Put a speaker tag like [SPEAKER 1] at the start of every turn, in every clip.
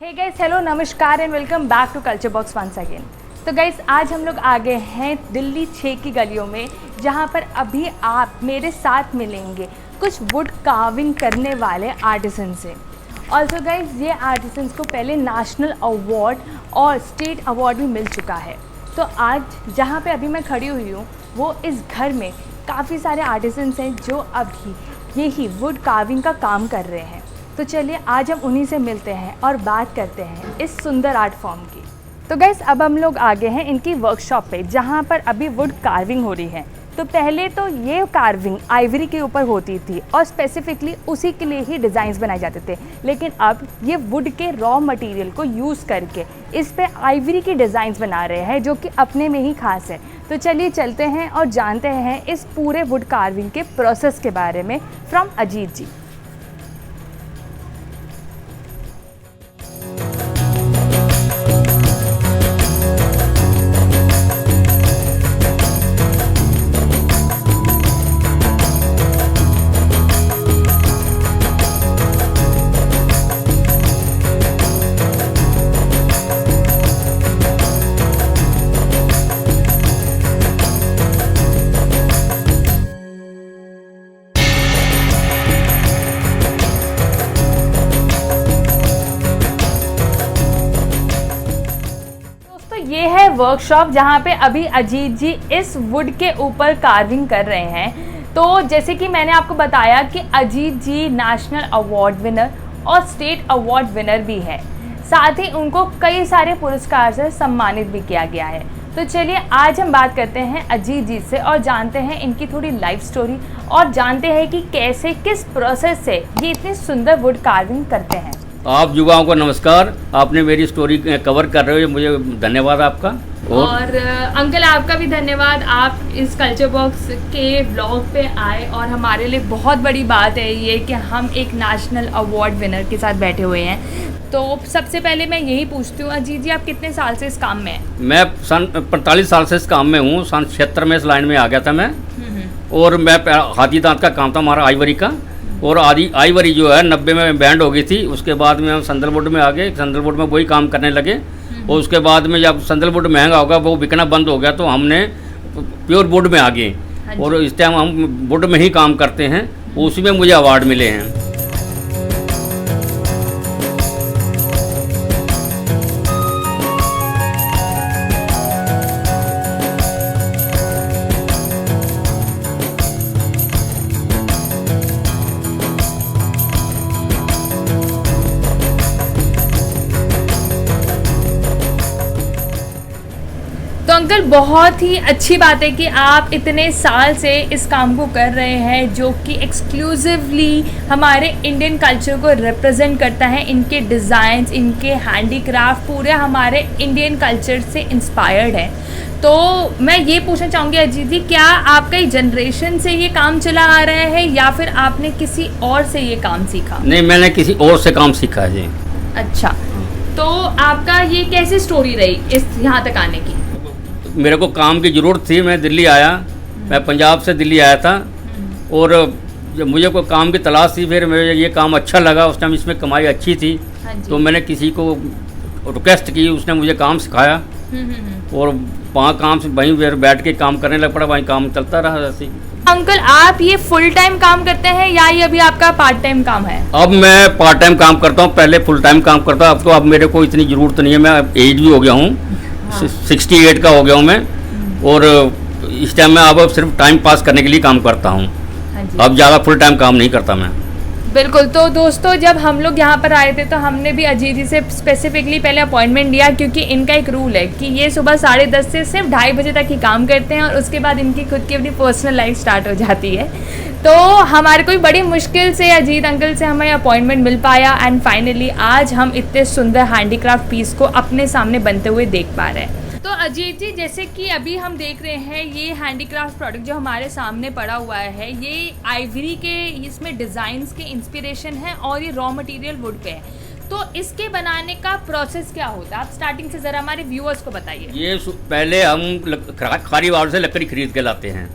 [SPEAKER 1] हे guys, hello, नमस्कार and welcome back to culture box once again. तो guys, आज हम लोग आ गए हैं दिल्ली 6 की गलियों में, जहां पर अभी आप मेरे साथ मिलेंगे कुछ वुड कार्विंग करने वाले आर्टिसन से। ऑल्सो गाइस, ये आर्टिसंस को पहले नेशनल अवार्ड और स्टेट अवार्ड भी मिल चुका है। तो आज जहाँ पे अभी मैं खड़ी हुई हूँ, वो इस घर में काफ़ी सारे आर्टिसंस हैं जो अभी यही वुड कार्विंग का काम कर रहे हैं। तो चलिए आज हम उन्हीं से मिलते हैं और बात करते हैं इस सुंदर आर्ट फॉर्म की। तो गाइस, अब हम लोग आ गए हैं इनकी वर्कशॉप पे, जहाँ पर अभी वुड कार्विंग हो रही है। तो पहले तो ये कार्विंग आइवरी के ऊपर होती थी और स्पेसिफिकली उसी के लिए ही डिज़ाइंस बनाए जाते थे, लेकिन अब ये वुड के रॉ मटेरियल को यूज़ करके इस पे आइवरी की डिज़ाइंस बना रहे हैं, जो कि अपने में ही खास है। तो चलिए चलते हैं और जानते हैं इस पूरे वुड कार्विंग के प्रोसेस के बारे में फ्रॉम अजीत जी। ये है वर्कशॉप जहाँ पे अभी अजीत जी इस वुड के ऊपर कार्विंग कर रहे हैं। तो जैसे कि मैंने आपको बताया कि अजीत जी नेशनल अवार्ड विनर और स्टेट अवार्ड विनर भी है, साथ ही उनको कई सारे पुरस्कार से सम्मानित भी किया गया है। तो चलिए आज हम बात करते हैं अजीत जी से और जानते हैं इनकी थोड़ी लाइफ स्टोरी और जानते हैं कि कैसे किस प्रोसेस से ये इतनी सुंदर वुड कार्विंग करते हैं।
[SPEAKER 2] आप युवाओं को नमस्कार। आपने मेरी स्टोरी कवर कर रहे हो, मुझे धन्यवाद आपका।
[SPEAKER 1] और अंकल, आपका भी धन्यवाद। आप इस कल्चर बॉक्स के ब्लॉग पे आए और हमारे लिए बहुत बड़ी बात है ये कि हम एक नेशनल अवार्ड विनर के साथ बैठे हुए हैं। तो सबसे पहले मैं यही पूछती हूँ अजीत जी, आप कितने साल से इस काम में हैं?
[SPEAKER 2] मैं सन 45 साल से इस काम में हूँ। सन 76 में इस लाइन में आ गया था मैं। और मैं हाथी दांत का काम था हमारा, आइवरी का। और आइवरी जो है 90 में बैंड हो गई थी। उसके बाद में हम सैंडलवुड में आ गए। सैंडलवुड में वही काम करने लगे। और उसके बाद में जब सैंडलवुड महंगा होगा, वो बिकना बंद हो गया, तो हमने प्योर वुड में आ गए। और इस टाइम हम वुड में ही काम करते हैं। उसी में मुझे अवार्ड मिले हैं।
[SPEAKER 1] तो अंकल, बहुत ही अच्छी बात है कि आप इतने साल से इस काम को कर रहे हैं, जो कि एक्सक्लूसिवली हमारे इंडियन कल्चर को रिप्रेजेंट करता है। इनके डिज़ाइंस, इनके हैंडीक्राफ्ट पूरे हमारे इंडियन कल्चर से इंस्पायर्ड है। तो मैं ये पूछना चाहूँगी अजीत जी, क्या आपका जनरेशन से ये काम चला आ रहा है या फिर आपने किसी और से ये काम सीखा?
[SPEAKER 2] नहीं, मैंने किसी और से काम सीखा है जी।
[SPEAKER 1] अच्छा, तो आपका ये कैसी स्टोरी रही इस यहाँ तक आने की?
[SPEAKER 2] मेरे को काम की ज़रूरत थी, मैं दिल्ली आया। मैं पंजाब से दिल्ली आया था। और जब मुझे कोई काम की तलाश थी, फिर मुझे ये काम अच्छा लगा। उस टाइम इसमें कमाई अच्छी थी। तो मैंने किसी को रिक्वेस्ट की, उसने मुझे काम सिखाया। और वहाँ काम से वहीं फिर बैठ के काम करने लग पड़ा। वहीं काम चलता रहा ऐसे।
[SPEAKER 1] अंकल, आप ये फुल टाइम काम करते हैं या ये अभी आपका पार्ट टाइम काम है?
[SPEAKER 2] अब मैं पार्ट टाइम काम करता हूँ, पहले फुल टाइम काम करता हूँ। अब तो अब मेरे को इतनी ज़रूरत नहीं है। मैं एज भी हो गया हूँ। 68 का हो गया हूँ मैं। और इस टाइम मैं अब सिर्फ टाइम पास करने के लिए काम करता हूँ। अब ज़्यादा फुल टाइम काम नहीं करता मैं।
[SPEAKER 1] बिल्कुल। तो दोस्तों, जब हम लोग यहाँ पर आए थे तो हमने भी अजीत जी से स्पेसिफिकली पहले अपॉइंटमेंट लिया, क्योंकि इनका एक रूल है कि ये सुबह 10:30 से सिर्फ 2:30 बजे तक ही काम करते हैं और उसके बाद इनकी खुद की अपनी पर्सनल लाइफ स्टार्ट हो जाती है। तो हमारे को बड़ी मुश्किल से अजीत अंकल से हमें अपॉइंटमेंट मिल पाया एंड फाइनली आज हम इतने सुंदर हैंडीक्राफ्ट पीस को अपने सामने बनते हुए देख पा रहे हैं। तो अजीत जी, जैसे कि अभी हम देख रहे हैं ये हैंडीक्राफ्ट प्रोडक्ट जो हमारे सामने पड़ा हुआ है, ये आइवरी के इसमें डिज़ाइंस के इंस्पिरेशन है और ये रॉ मटेरियल वुड पे है। तो इसके बनाने का प्रोसेस क्या होता है? आप स्टार्टिंग से ज़रा हमारे व्यूअर्स को बताइए।
[SPEAKER 2] ये पहले हम खारी वाड़ से लकड़ी खरीद के लाते हैं।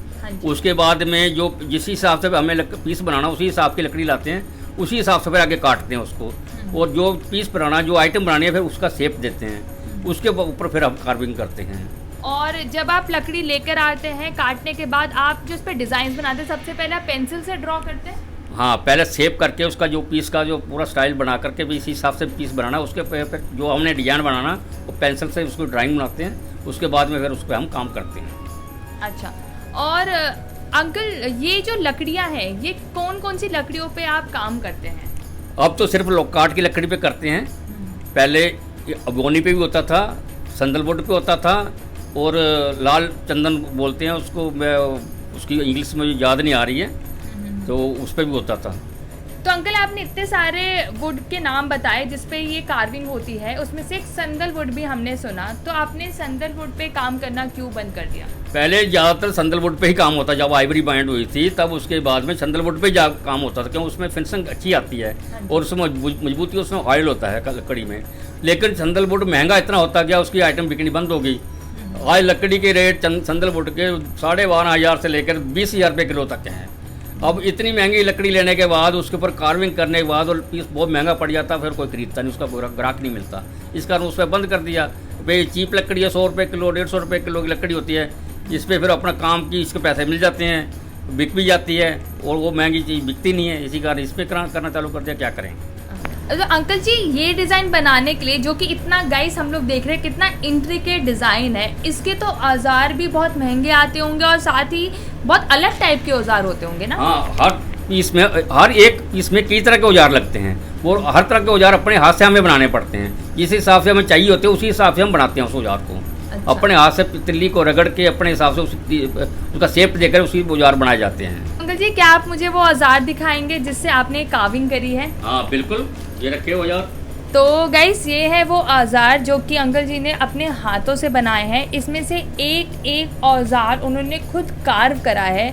[SPEAKER 2] उसके बाद में जो जिस हिसाब से हमें पीस बनाना, उसी हिसाब की लकड़ी लाते हैं। उसी हिसाब से फिर आगे काटते हैं उसको। और जो पीस बनाना, जो आइटम बनानी है, फिर उसका शेप देते हैं, उसके ऊपर फिर हम कार्विंग करते हैं।
[SPEAKER 1] और जब आप लकड़ी लेकर आते हैं काटने के बाद, आप जो उस पर डिज़ाइन बनाते हैं, सबसे पहले आप पेंसिल से ड्रॉ करते हैं?
[SPEAKER 2] हाँ, पहले शेप करके उसका जो पीस का जो पूरा स्टाइल बना करके भी इसी हिसाब से पीस बनाना, उसके पे जो हमने डिजाइन बनाना वो पेंसिल से उसको ड्राइंग बनाते हैं, उसके बाद में फिर उस पर हम काम करते हैं।
[SPEAKER 1] अच्छा, और अंकल ये जो लकड़ियाँ हैं, ये कौन कौन सी लकड़ियों पे आप काम करते हैं?
[SPEAKER 2] अब तो सिर्फ लोग काठ की लकड़ी पे करते हैं, पहले अगोनी पे भी होता था, संदलवुड पे होता था, और लाल चंदन बोलते हैं उसको, मैं उसकी इंग्लिश में याद नहीं आ रही है, तो उस पर भी होता था।
[SPEAKER 1] तो अंकल आपने इतने सारे वुड के नाम बताए जिस पे ये कार्विंग होती है, उसमें से एक संदलवुड भी हमने सुना, तो आपने संदलवुड पे काम करना क्यों बंद कर दिया?
[SPEAKER 2] पहले ज़्यादातर संदलवुड पे ही काम होता, जब आइवरी बाइंड हुई थी तब उसके बाद में संदलवुड पे काम होता था, क्योंकि उसमें फिनिशिंग अच्छी आती है और उसमें मजबूती, उसमें ऑयल होता है लकड़ी में। लेकिन संदलवुड महंगा इतना होता गया, उसकी आइटम बिकनी बंद हो गई। आज लकड़ी के रेट संदलवुड के 12,500 से लेकर 20,000 रुपये किलो तक के हैं। अब इतनी महंगी लकड़ी लेने के बाद, उसके ऊपर कार्विंग करने के बाद, और पीस बहुत महंगा पड़ जाता, फिर कोई खरीदता नहीं, उसका ग्राहक नहीं मिलता। इस कारण उस पर बंद कर दिया। भाई चीप लकड़ी है, 100 रुपये किलो, 150 रुपये किलो की लकड़ी होती है, इस पर फिर अपना काम की इसके पैसे मिल जाते हैं, बिक भी जाती है, और वो महंगी चीज़ बिकती नहीं है, इसी कारण इस पर करना चालू कर दिया। क्या करें?
[SPEAKER 1] तो अंकल जी ये डिज़ाइन बनाने के लिए, जो कि इतना गाइस हम लोग देख रहे हैं कितना इंट्रिकेट डिज़ाइन है, इसके तो औजार भी बहुत महंगे आते होंगे और साथ ही बहुत अलग टाइप के औजार होते होंगे ना?
[SPEAKER 2] हाँ, हर एक पीस में कई तरह के औजार लगते हैं, वो हर तरह के औजार अपने हाथ से हमें बनाने पड़ते हैं, जिस हिसाब से हमें चाहिए होते हैं उसी हिसाब से हम बनाते हैं उस औजार को। अच्छा। अपने हाथ से तिल्ली को रगड़ के अपने हिसाब से उसका शेप देकर उसी औजार बनाए जाते हैं।
[SPEAKER 1] अंकल जी क्या आप मुझे वो औजार दिखाएंगे जिससे आपने कार्विंग करी है?
[SPEAKER 2] हाँ बिल्कुल, ये रखे औजार।
[SPEAKER 1] तो गाइस ये है वो औजार जो कि अंकल जी ने अपने हाथों से बनाए हैं। इसमें से एक एक औजार उन्होंने खुद कार्व करा है।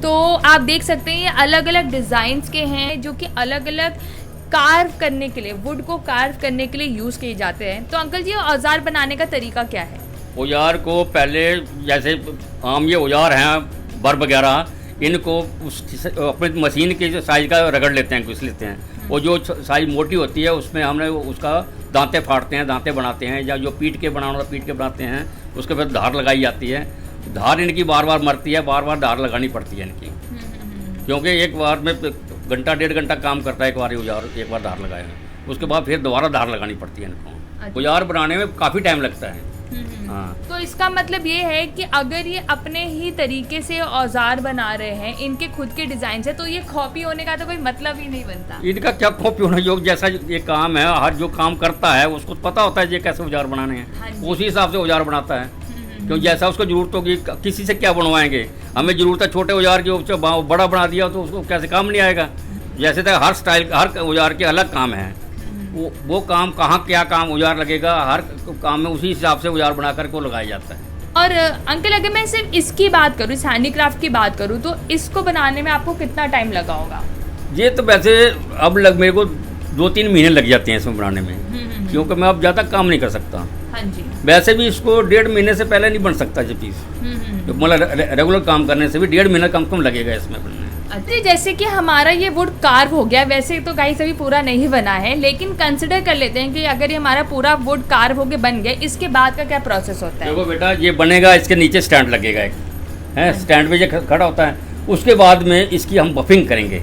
[SPEAKER 1] तो आप देख सकते हैं ये अलग अलग डिज़ाइंस के हैं जो कि अलग अलग कार्व करने के लिए, वुड को कार्व करने के लिए यूज़ किए जाते हैं। तो अंकल जी औजार बनाने का तरीका क्या है?
[SPEAKER 2] औजार को पहले, जैसे आम ये औजार हैं बर वगैरह, इनको उस अपनी मशीन के साइज का रगड़ लेते हैं, घिस लेते हैं, और जो साइज मोटी होती है उसमें हमने उसका दांते फाड़ते हैं, दांते बनाते हैं, या जो पीट के बनाना पीट के बनाते हैं, उसके बाद धार लगाई जाती है। धार इनकी बार बार मरती है, बार बार धार लगानी पड़ती है इनकी, क्योंकि एक बार में घंटा 1.5 घंटा काम करता है एक बार औजार, एक बार धार लगाया, उसके बाद फिर दोबारा धार लगानी पड़ती है इनको। औजार बनाने में काफ़ी टाइम लगता है। हाँ।
[SPEAKER 1] तो इसका मतलब ये है कि अगर ये अपने ही तरीके से औजार बना रहे हैं, इनके खुद के डिजाइन से, तो ये कॉपी होने का तो कोई मतलब ही नहीं बनता।
[SPEAKER 2] इनका क्या कॉपी होना, योग जैसा ये काम है, हर जो काम करता है उसको पता होता है ये कैसे औजार बनाने हैं। हाँ, उसी हिसाब से औजार बनाता है, क्योंकि जैसा उसको जरूरत होगी, किसी से क्या बनवाएंगे, हमें जरूरत है छोटे औजार की, बड़ा बना दिया तो उसको कैसे काम नहीं आएगा। जैसे तक हर स्टाइल, हर औजार के अलग काम है, वो काम कहाँ क्या काम औजार लगेगा, हर काम में उसी हिसाब से औजार बना करके वो लगाया जाता है।
[SPEAKER 1] और अंकल अगर मैं सिर्फ इसकी बात करूँ, इस हैंडीक्राफ्ट की बात करूँ, तो इसको बनाने में आपको कितना टाइम लगा होगा?
[SPEAKER 2] ये तो वैसे अब मेरे को 2-3 महीने लग जाते हैं इसमें बनाने में, क्योंकि मैं अब ज़्यादा काम नहीं कर सकता।
[SPEAKER 1] हाँ जी।
[SPEAKER 2] वैसे भी इसको 1.5 महीने से पहले नहीं बन सकता ये पीस, तो मतलब रेगुलर काम करने से भी 1.5 महीना कम कम लगेगा इसमें बनने।
[SPEAKER 1] अच्छा, जैसे कि हमारा ये वुड कार्व हो गया, वैसे तो गाइस अभी पूरा नहीं बना है, लेकिन कंसिडर कर लेते हैं कि अगर ये हमारा पूरा वुड कार्व होके बन गया, इसके बाद का क्या प्रोसेस होता है?
[SPEAKER 2] देखो बेटा, ये बनेगा, इसके नीचे स्टैंड लगेगा एक, है स्टैंड पे ये खड़ा होता है। उसके बाद में इसकी हम बफिंग करेंगे,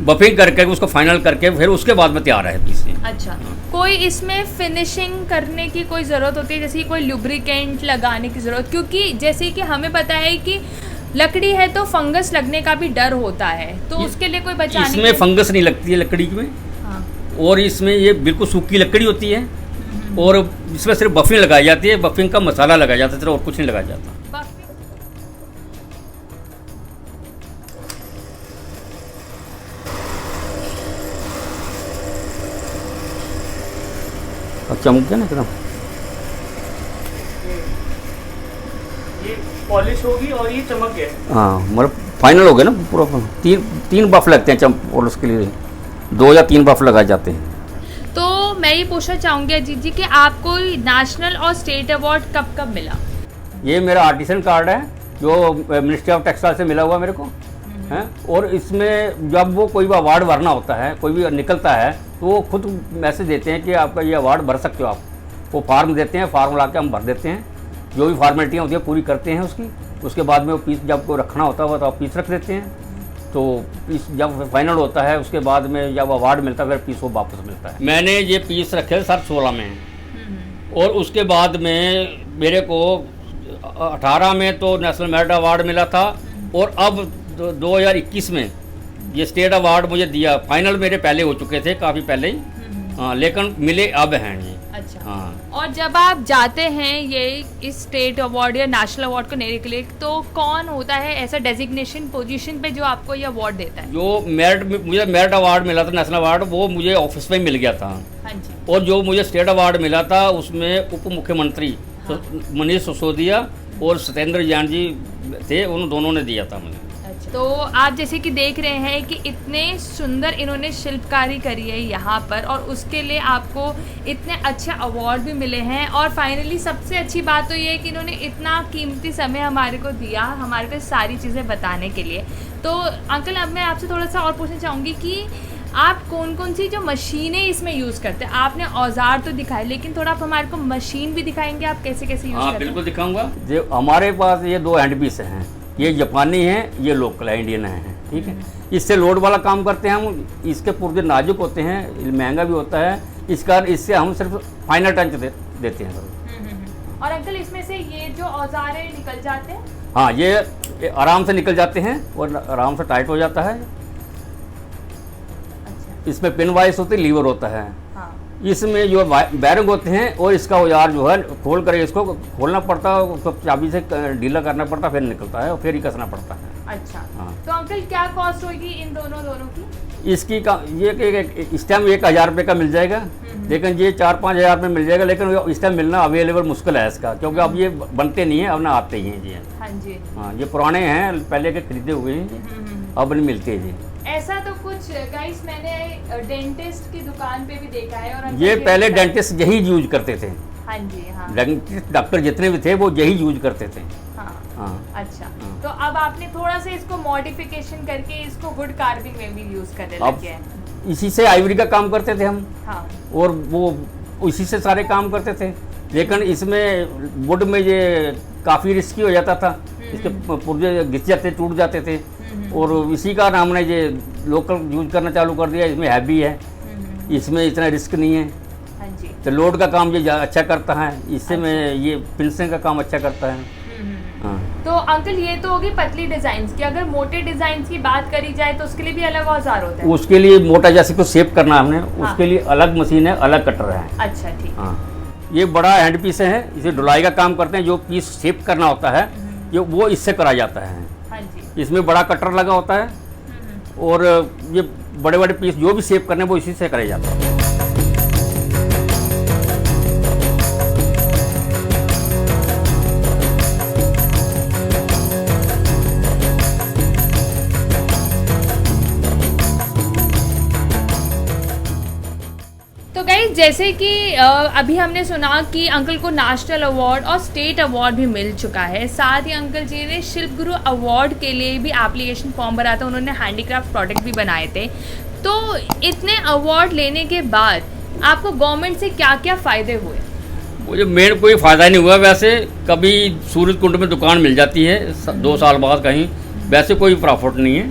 [SPEAKER 2] बफिंग करके उसको फाइनल करके फिर उसके बाद में तैयार है पीस।
[SPEAKER 1] अच्छा, कोई इसमें फिनिशिंग करने की कोई ज़रूरत होती है, जैसे कोई लुब्रिकेंट लगाने की ज़रूरत? क्योंकि जैसे कि हमें पता है कि लकड़ी है तो फंगस लगने का भी डर होता है, तो उसके लिए कोई बचाने?
[SPEAKER 2] इसमें फंगस नहीं लगती है लकड़ी में। हाँ। और इसमें ये बिल्कुल सूखी लकड़ी होती है, और इसमें सिर्फ बफिंग लगाई जाती है, बफिंग का मसाला लगाया जाता है, सिर्फ और कुछ नहीं लगाया जाता। चमक गया ना एकदम,
[SPEAKER 3] ये पॉलिश होगी और ये चमक गया।
[SPEAKER 2] हाँ, मतलब फाइनल हो गया ना पूरा। तीन बफ लगते हैं पॉलिश के लिए, 2 या 3 बफ लगाए जाते हैं।
[SPEAKER 1] तो मैं ये पूछना चाहूँगी अजीत जी कि आपको नेशनल और स्टेट अवार्ड कब कब मिला?
[SPEAKER 2] ये मेरा आर्टिसन कार्ड है जो मिनिस्ट्री ऑफ टेक्सटाइल से मिला हुआ मेरे को, हैं। और इसमें जब वो कोई भी अवार्ड भरना होता है, कोई भी निकलता है, तो वो खुद मैसेज देते हैं कि आपका ये अवार्ड भर सकते हो आप। वो फार्म देते हैं, फार्म ला के हम भर देते हैं, जो भी फॉर्मेलिटियाँ होती हैं पूरी करते हैं उसकी। उसके बाद में वो पीस जब को रखना होता है तो आप पीस रख देते हैं। तो पीस जब फाइनल होता है उसके बाद में जब अवार्ड मिलता है फिर पीस वो वापस मिलता है। मैंने ये पीस रखे सर 16 में, और उसके बाद में मेरे को 18 में तो नेशनल मेरिट अवार्ड मिला था, और अब 2021 में ये स्टेट अवार्ड मुझे दिया। फाइनल मेरे पहले हो चुके थे, काफ़ी पहले ही, हाँ, लेकिन मिले अब हैं ये।
[SPEAKER 1] अच्छा।
[SPEAKER 2] हाँ।
[SPEAKER 1] और जब आप जाते हैं ये इस स्टेट अवार्ड या नेशनल अवार्ड को लेने के लिए, तो कौन होता है ऐसा डेजिग्नेशन पोजीशन पे जो आपको ये अवार्ड देता है?
[SPEAKER 2] जो मुझे मेरिट अवार्ड मिला था, नेशनल अवार्ड, वो मुझे ऑफिस में मिल गया था।
[SPEAKER 1] हाँ जी।
[SPEAKER 2] और जो मुझे स्टेट अवार्ड मिला था उसमें उप मुख्यमंत्री मनीष सिसोदिया और सत्येंद्र जैन जी थे, उन दोनों ने दिया था मुझे।
[SPEAKER 1] तो आप जैसे कि देख रहे हैं कि इतने सुंदर इन्होंने शिल्पकारी करी है यहाँ पर, और उसके लिए आपको इतने अच्छे अवार्ड भी मिले हैं। और फाइनली सबसे अच्छी बात तो ये है कि इन्होंने इतना कीमती समय हमारे को दिया, हमारे को सारी चीज़ें बताने के लिए। तो अंकल, अब मैं आपसे थोड़ा सा और पूछना चाहूँगी कि आप कौन कौन सी जो मशीनें इसमें यूज़ करते हैं? आपने औजार तो दिखाए, लेकिन थोड़ा आप हमारे को मशीन भी दिखाएंगे, आप कैसे कैसे यूज़ करते हैं?
[SPEAKER 2] बिल्कुल दिखाऊंगा। जो हमारे पास ये 2 हैंड पीस हैं, ये जापानी हैं, ये लोकल है, इंडियन हैं, ठीक है। इससे लोड वाला काम करते हैं हम। इसके पुर्जे नाजुक होते हैं, महंगा भी होता है, इससे हम सिर्फ फाइनल टच देते हैं।
[SPEAKER 1] और अंकल, इसमें से ये जो औजार है निकल जाते हैं?
[SPEAKER 2] हाँ, ये आराम से निकल जाते हैं और आराम से टाइट हो जाता है।
[SPEAKER 1] अच्छा।
[SPEAKER 2] इसमें पिन वाइस होती है, लीवर होता है।
[SPEAKER 1] हाँ।
[SPEAKER 2] इसमें जो बैरिंग होते हैं, और इसका औजार जो है खोल कर इसको खोलना पड़ता है, उसको चाबी से ढीला करना पड़ता है, फिर निकलता है और फिर ही कसना पड़ता है।
[SPEAKER 1] अच्छा।
[SPEAKER 2] हाँ।
[SPEAKER 1] तो अंकल, क्या कॉस्ट होगी इन दोनों की?
[SPEAKER 2] इसकी का ये इस टाइम 1000 रुपये का मिल जाएगा, लेकिन ये 4-5 हज़ार में मिल जाएगा। लेकिन इस टाइम मिलना अवेलेबल मुश्किल है इसका, क्योंकि अब ये बनते नहीं हैं, अब ना आते ही हैं जी।
[SPEAKER 1] हाँ जी।
[SPEAKER 2] हाँ, ये पुराने हैं, पहले के खरीदे हुए हैं, अब नहीं मिलते जी।
[SPEAKER 1] ऐसा तो कुछ गाइस मैंने डेंटिस्ट की दुकान पे भी देखा है। और
[SPEAKER 2] ये पहले डेंटिस्ट यही यूज करते थे।
[SPEAKER 1] हाँ जी। हाँ।
[SPEAKER 2] डेंटिस्ट डॉक्टर जितने भी थे वो यही यूज करते थे।
[SPEAKER 1] हाँ।
[SPEAKER 2] हाँ।
[SPEAKER 1] अच्छा।
[SPEAKER 2] हाँ।
[SPEAKER 1] तो अब आपने थोड़ा सा इसको मॉडिफिकेशन करके इसको वुड कार्विंग में भी यूज करने
[SPEAKER 2] अब
[SPEAKER 1] लगे हैं।
[SPEAKER 2] इसी से आइवरी का काम करते थे हम।
[SPEAKER 1] हाँ।
[SPEAKER 2] और वो इसी से सारे काम करते थे, लेकिन इसमें वुड में ये काफ़ी रिस्की हो जाता था। इसके पुर्जे घिस जाते, टूट जाते थे, और इसी का हमने ये लोकल यूज करना चालू कर दिया। इसमें हैवी है, इसमें इतना रिस्क नहीं है।
[SPEAKER 1] हाँ जी।
[SPEAKER 2] तो लोड का काम ये अच्छा करता है, इससे में ये फिनिशिंग का काम अच्छा करता है। हाँ।
[SPEAKER 1] तो अंकल, ये तो होगी पतली डिजाइन की। अगर मोटे डिजाइन की बात करी जाए तो उसके लिए भी अलग औजार होता है?
[SPEAKER 2] उसके लिए मोटा जैसे को शेप करना हमने, उसके लिए अलग मशीन है, अलग कटर है।
[SPEAKER 1] अच्छा, ठीक।
[SPEAKER 2] हाँ, ये बड़ा हैंड पीस है, इसे ढुलाई का काम करते हैं। जो पीस शेप करना होता है ये वो इससे करा जाता है।
[SPEAKER 1] हाँ जी।
[SPEAKER 2] इसमें बड़ा कटर लगा होता है, और ये बड़े बड़े पीस जो भी शेप करने वो इसी से करे जाते हैं।
[SPEAKER 1] तो गाइस, जैसे कि अभी हमने सुना कि अंकल को नेशनल अवार्ड और स्टेट अवार्ड भी मिल चुका है। साथ ही अंकल जी ने शिल्प गुरु अवार्ड के लिए भी एप्लीकेशन फॉर्म भरा था, उन्होंने हैंडीक्राफ्ट प्रोडक्ट भी बनाए थे। तो इतने अवार्ड लेने के बाद आपको गवर्नमेंट से क्या क्या फ़ायदे हुए?
[SPEAKER 2] मुझे मेन कोई फ़ायदा नहीं हुआ वैसे। कभी सूरज कुंड में दुकान मिल जाती है 2 साल बाद कहीं, वैसे कोई प्रॉफिट नहीं है,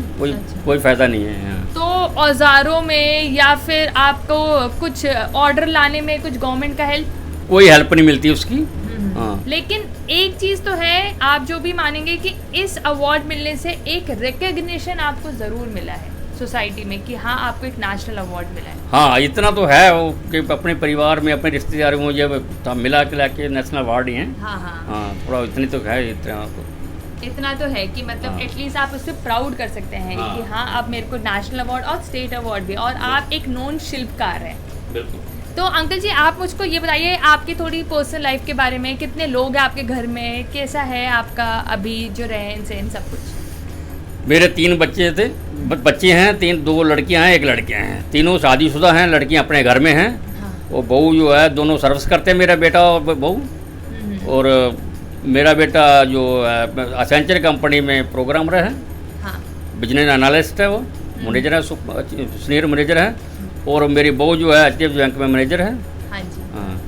[SPEAKER 2] कोई फ़ायदा नहीं है।
[SPEAKER 1] तो औजारों में या फिर आपको कुछ ऑर्डर लाने में कुछ गवर्नमेंट का
[SPEAKER 2] कोई हेल्प नहीं मिलती उसकी। हाँ।
[SPEAKER 1] लेकिन एक चीज़ तो है, आप जो भी मानेंगे कि इस अवार्ड मिलने से एक रिकग्निशन आपको ज़रूर मिला है सोसाइटी में कि हाँ, आपको एक नेशनल अवार्ड मिला है।
[SPEAKER 2] हाँ, इतना तो है कि अपने परिवार में, अपने रिश्तेदारों में ये मिला के नेशनल अवार्ड ही हैं।
[SPEAKER 1] हाँ हाँ।
[SPEAKER 2] हाँ, थोड़ा इतनी तो है,
[SPEAKER 1] इतना तो है कि मतलब एटलीस्ट आप उससे प्राउड कर सकते हैं कि हाँ, अब मेरे को नेशनल अवार्ड और स्टेट अवार्ड भी, और आप एक नॉन शिल्पकार हैं।
[SPEAKER 2] बिल्कुल।
[SPEAKER 1] तो अंकल जी, आप मुझको ये बताइए आपकी थोड़ी पर्सनल लाइफ के बारे में। कितने लोग हैं आपके घर में, कैसा है आपका अभी जो रहन सहन सब कुछ?
[SPEAKER 2] मेरे 3 बच्चे हैं, 2 लड़कियां हैं, 1 लड़के हैं। तीनों शादीशुदा हैं, लड़कियां अपने घर में हैं। और बहू जो है दोनों सर्विस करते हैं, मेरा बेटा और बहू। और मेरा बेटा जो एसेंचर कंपनी में प्रोग्रामर है।
[SPEAKER 1] हाँ।
[SPEAKER 2] बिजनेस एनालिस्ट है, वो मैनेजर है, सीनियर मैनेजर है। और मेरी बहू जो है HDFC बैंक में मैनेजर है।
[SPEAKER 1] हाँ जी।
[SPEAKER 2] हाँ।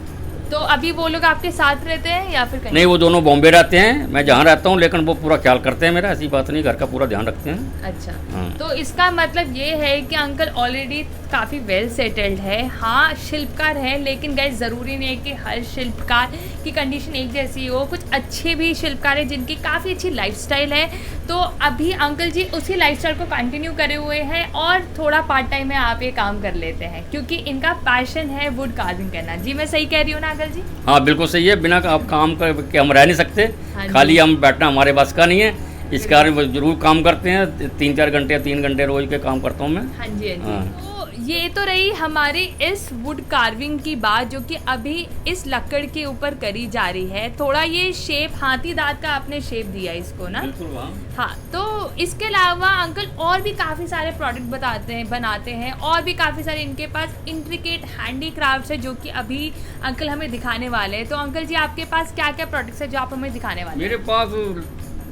[SPEAKER 1] तो अभी वो लोग आपके साथ रहते हैं या फिर कहीं?
[SPEAKER 2] नहीं, वो दोनों बॉम्बे रहते हैं, मैं जहाँ रहता हूँ, लेकिन वो पूरा ख्याल करते हैं मेरा, ऐसी बात नहीं, घर का पूरा ध्यान रखते हैं।
[SPEAKER 1] अच्छा।
[SPEAKER 2] हाँ।
[SPEAKER 1] तो इसका मतलब ये है कि अंकल ऑलरेडी काफ़ी वेल सेटल्ड है। हाँ, शिल्पकार है, लेकिन गाइस ज़रूरी नहीं है कि हर शिल्पकार की कंडीशन एक जैसी हो। कुछ अच्छे भी शिल्पकार हैं जिनकी काफ़ी अच्छी लाइफस्टाइल है। तो अभी अंकल जी उसी लाइफस्टाइल को कंटिन्यू करे हुए हैं और थोड़ा पार्ट टाइम में आप ये काम कर लेते हैं, क्योंकि इनका पैशन है वुड कार्विंग करना। जी मैं सही कह रही हूँ ना अंकल जी?
[SPEAKER 2] हाँ बिल्कुल सही है, बिना आप काम के हम रह नहीं सकते।
[SPEAKER 1] हाँ जी।
[SPEAKER 2] खाली हम बैठना हमारे बस का नहीं है, इस कारण वो जरूर काम करते हैं। 3-4 घंटे 3 घंटे रोज के काम करता हूँ मैं।
[SPEAKER 1] हाँ जी, हाँ जी।
[SPEAKER 2] हाँ।
[SPEAKER 1] तो ये तो रही हमारी इस वुड कार्विंग की बात, जो कि अभी इस लकड़ के ऊपर करी जा रही है। थोड़ा ये शेप हाथी दांत का आपने शेप दिया इसको ना?
[SPEAKER 2] बिल्कुल।
[SPEAKER 1] हाँ, तो इसके अलावा अंकल और भी काफ़ी सारे प्रोडक्ट बनाते हैं और भी काफ़ी सारे इनके पास इंट्रिकेट हैंडीक्राफ्ट्स है, जो कि अभी अंकल हमें दिखाने वाले हैं। तो अंकल जी आपके पास क्या क्या प्रोडक्ट्स है जो आप हमें दिखाने वाले हैं?
[SPEAKER 2] मेरे पास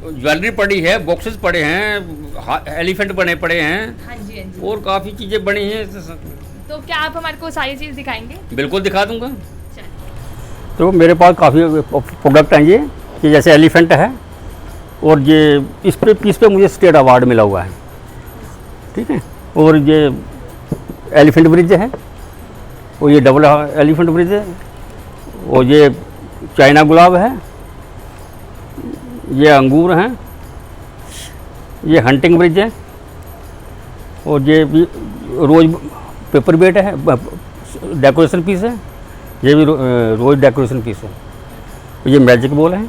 [SPEAKER 2] ज्वेलरी पड़ी है, बॉक्सेस पड़े हैं, एलिफेंट बने पड़े हैं।
[SPEAKER 1] हाँ जी, हाँ जी।
[SPEAKER 2] और काफ़ी चीज़ें बनी हैं।
[SPEAKER 1] तो क्या आप हमारे को सारी चीज़ दिखाएंगे?
[SPEAKER 2] बिल्कुल दिखा दूंगा।
[SPEAKER 1] चलिए।
[SPEAKER 2] तो मेरे पास काफ़ी प्रोडक्ट हैं ये कि जैसे एलिफेंट है, और ये इस पे मुझे स्टेट अवार्ड मिला हुआ है, ठीक है। और ये एलिफेंट ब्रिज है, और ये डबल एलिफेंट ब्रिज है, और ये चाइना गुलाब है, ये अंगूर हैं, ये हंटिंग ब्रिज है, और ये भी रोज पेपर वेट है, डेकोरेशन पीस है, ये भी रोज डेकोरेशन पीस है। ये मैजिक बॉल है।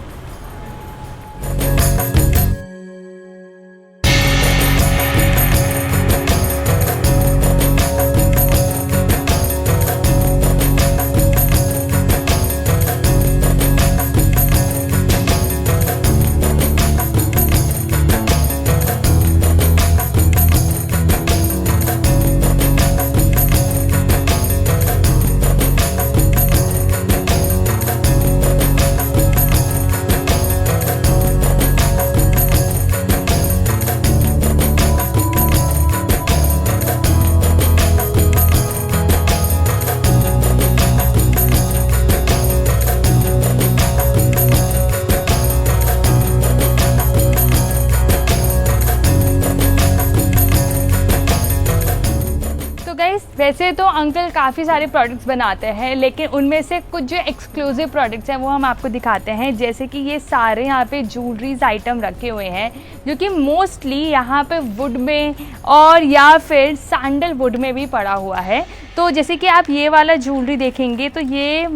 [SPEAKER 1] वैसे तो अंकल काफ़ी सारे प्रोडक्ट्स बनाते हैं, लेकिन उनमें से कुछ जो एक्सक्लूसिव प्रोडक्ट्स हैं वो हम आपको दिखाते हैं। जैसे कि ये सारे यहाँ पे ज्वेलरीज आइटम रखे हुए हैं, जो कि मोस्टली यहाँ पे वुड में और या फिर सैंडलवुड में भी पड़ा हुआ है। तो जैसे कि आप ये वाला ज्वेलरी देखेंगे तो ये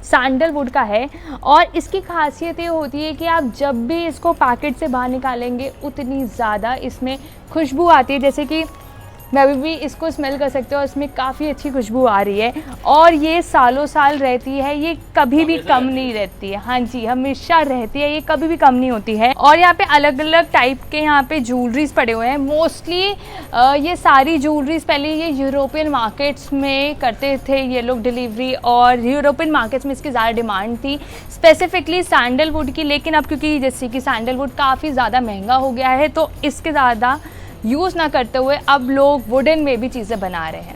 [SPEAKER 1] सैंडलवुड का है, और इसकी खासियत ये होती है कि आप जब भी इसको पैकेट से बाहर निकालेंगे उतनी ज़्यादा इसमें खुशबू आती है। जैसे कि मैं अभी भी इसको स्मेल कर सकते हो, इसमें काफ़ी अच्छी खुशबू आ रही है, और ये सालों साल रहती है, ये कभी भी कम नहीं रहती है। हाँ जी, हमेशा रहती है, ये कभी भी कम नहीं होती है। और यहाँ पे अलग अलग टाइप के यहाँ पे ज्वेलरीज पड़े हुए हैं। मोस्टली ये सारी ज्वेलरीज पहले ये यूरोपियन मार्केट्स में करते थे ये लोग डिलीवरी, और यूरोपियन मार्केट्स में इसकी ज़्यादा डिमांड थी, स्पेसिफिकली सैंडलवुड की। लेकिन अब क्योंकि जैसे कि सैंडलवुड काफ़ी ज़्यादा महंगा हो गया है, तो इसके ज़्यादा यूज़ ना करते हुए अब लोग वुडन में भी चीज़ें बना रहे हैं।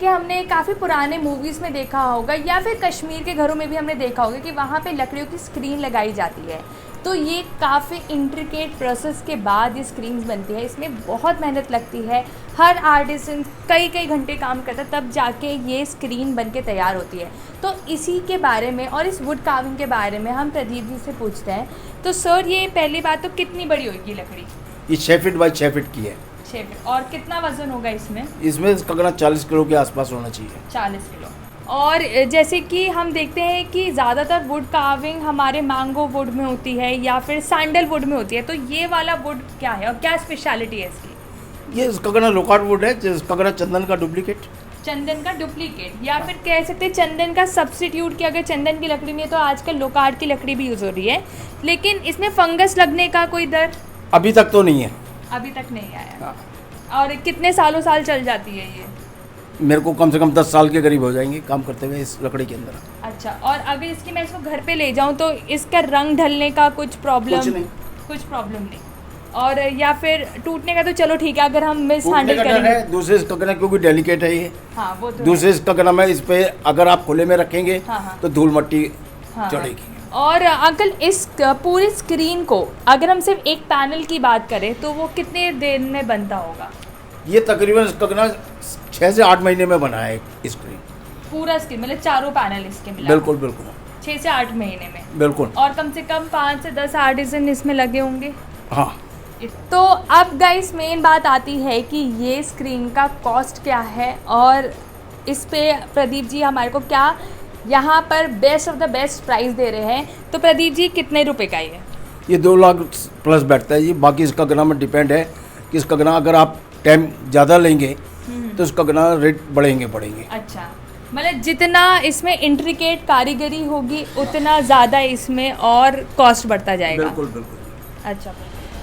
[SPEAKER 1] हमने काफ़ी पुराने मूवीज़ में देखा होगा, या फिर कश्मीर के घरों में भी हमने देखा होगा कि वहाँ पे लकड़ियों की स्क्रीन लगाई जाती है। तो ये काफ़ी इंट्रिकेट प्रोसेस के बाद ये स्क्रीन्स बनती है। इसमें बहुत मेहनत लगती है, हर आर्टिसन कई कई घंटे काम करता है तब जाके ये स्क्रीन बन के तैयार होती है। तो इसी के बारे में और इस वुड कार्विंग के बारे में हम प्रदीप जी से पूछते हैं। तो सर, ये पहली बात तो कितनी बड़ी होगी लकड़ी?
[SPEAKER 4] ये 6 फीट बाई 6 फीट की है।
[SPEAKER 1] 6 फीट। और कितना वज़न होगा इसमें?
[SPEAKER 4] इसमें कंगना 40 किलो के आसपास होना चाहिए।
[SPEAKER 1] 40 किलो। और जैसे कि हम देखते हैं कि ज़्यादातर वुड कार्विंग हमारे मैंगो वुड में होती है या फिर सैंडल वुड में होती है, तो ये वाला वुड क्या है और क्या स्पेशलिटी है इसकी?
[SPEAKER 4] ये कंगना लोकार्ड वुड है, कंगना चंदन का डुप्लीकेट।
[SPEAKER 1] चंदन का डुप्लीकेट, या फिर कह सकते हैं चंदन का सब्स्टिट्यूट, कि अगर चंदन की लकड़ी नहीं है तो आजकल लोकार्ड की लकड़ी भी यूज़ हो रही है। लेकिन इसमें फंगस लगने का कोई डर
[SPEAKER 4] अभी तक तो नहीं है।
[SPEAKER 1] अभी तक नहीं आया। और कितने सालों साल चल जाती है ये?
[SPEAKER 4] मेरे को कम से कम 10 साल के करीब हो जाएंगे काम करते हुए इस लकड़ी के अंदर।
[SPEAKER 1] अच्छा, और अगर इसकी मैं इसको घर पे ले जाऊँ तो इसका रंग ढलने का कुछ प्रॉब्लम?
[SPEAKER 4] कुछ नहीं।
[SPEAKER 1] कुछ प्रॉब्लम नहीं। और या फिर टूटने का तो चलो ठीक है, अगर हम मिस हैंडल
[SPEAKER 4] टूटने का डर
[SPEAKER 1] करेंगे।
[SPEAKER 4] है। दूसरे कंगना क्योंकि डेलिकेट है ये,
[SPEAKER 1] हाँ वो तो
[SPEAKER 4] दूसरे कंगना में इस पे अगर आप खुले में रखेंगे
[SPEAKER 1] हाँ, हाँ।
[SPEAKER 4] तो धूल मट्टी
[SPEAKER 1] हाँ।
[SPEAKER 4] चढ़ेगी।
[SPEAKER 1] और अंकल, इस पूरी स्क्रीन को अगर हम सिर्फ एक पैनल की बात करें तो वो कितने देर में बनता होगा?
[SPEAKER 4] ये तकरीबन कंगना 6 से 8 महीने में बना है स्क्रीन।
[SPEAKER 1] पूरा स्क्रीन मतलब चारों पैनल इसके मिला?
[SPEAKER 4] बिल्कुल बिल्कुल
[SPEAKER 1] 6 से 8 महीने में।
[SPEAKER 4] बिल्कुल।
[SPEAKER 1] और कम से कम 5 से 10 आर्टिसन इसमें लगे होंगे।
[SPEAKER 4] हाँ।
[SPEAKER 1] तो अब गाइस मेन बात आती है कि ये स्क्रीन का कॉस्ट क्या है और इस पे प्रदीप जी हमारे को क्या यहाँ पर best of the best price दे रहे हैं। तो प्रदीप जी, कितने रुपए का ये
[SPEAKER 4] 2 लाख प्लस बैठता है जी। बाकी इसका गना में डिपेंड है कि इसका गना अगर आप टाइम ज़्यादा लेंगे तो इसका गना रेट बढ़ेंगे।
[SPEAKER 1] अच्छा, मतलब जितना इसमें इंट्रिकेट कारीगरी होगी उतना ज़्यादा इसमें और कॉस्ट बढ़ता जाएगा।
[SPEAKER 4] बिल्कुल बिल्कुल।
[SPEAKER 1] अच्छा।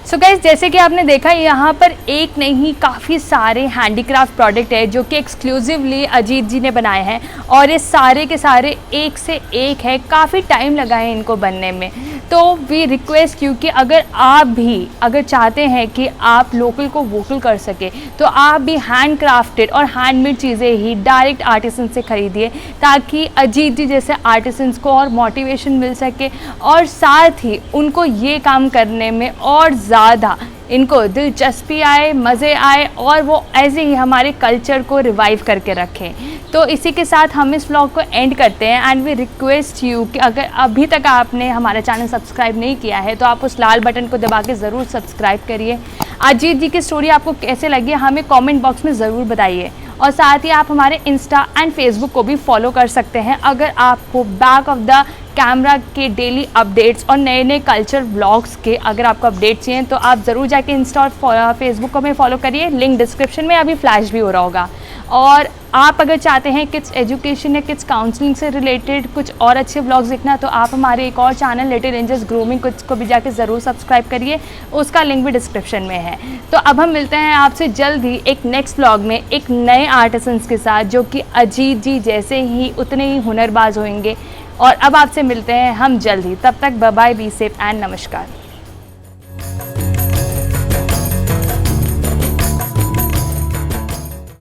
[SPEAKER 1] सो गाइस, जैसे कि आपने देखा यहाँ पर एक नहीं काफ़ी सारे हैंडीक्राफ्ट प्रोडक्ट है जो कि एक्सक्लूसिवली अजीत जी ने बनाए हैं और ये सारे के सारे एक से एक है। काफ़ी टाइम लगा है इनको बनने में। तो वी रिक्वेस्ट, क्योंकि अगर चाहते हैं कि आप लोकल को वोकल कर सके तो आप भी हैंड क्राफ्टेड और हैंडमेड चीज़ें ही डायरेक्ट आर्टिसन से ख़रीदिए, ताकि अजीत जी जैसे आर्टिसंस को और मोटिवेशन मिल सके और साथ ही उनको ये काम करने में और ज़्यादा इनको दिलचस्पी आए, मज़े आए और वो ऐसे ही हमारे कल्चर को रिवाइव करके रखें। तो इसी के साथ हम इस व्लॉग को एंड करते हैं एंड वी रिक्वेस्ट यू कि अगर अभी तक आपने हमारा चैनल सब्सक्राइब नहीं किया है तो आप उस लाल बटन को दबा के ज़रूर सब्सक्राइब करिए। अजीत जी की स्टोरी आपको कैसे लगी हमें कमेंट बॉक्स में ज़रूर बताइए और साथ ही आप हमारे इंस्टा एंड फेसबुक को भी फॉलो कर सकते हैं। अगर आपको बैक ऑफ द कैमरा के डेली अपडेट्स और नए नए कल्चर व्लॉग्स के अगर आपको अपडेट्स चाहिए तो आप ज़रूर जाके इंस्टा और फेसबुक को हमें फॉलो करिए। लिंक डिस्क्रिप्शन में अभी फ्लैश भी हो रहा होगा। और आप अगर चाहते हैं किड्स एजुकेशन या किड्स काउंसलिंग से रिलेटेड कुछ और अच्छे व्लॉग्स देखना तो आप हमारे एक और channel little angels grooming kids को भी जाके ज़रूर सब्सक्राइब करिए, उसका लिंक भी डिस्क्रिप्शन में है। तो अब हम मिलते हैं आपसे जल्द ही एक नेक्स्ट व्लॉग में एक नए आर्टिसंस के साथ जो कि अजीत जी जैसे ही उतने ही हुनरबाज होंगे। और अब आपसे मिलते हैं हम जल्द ही, तब तक bye bye, be safe and नमस्कार।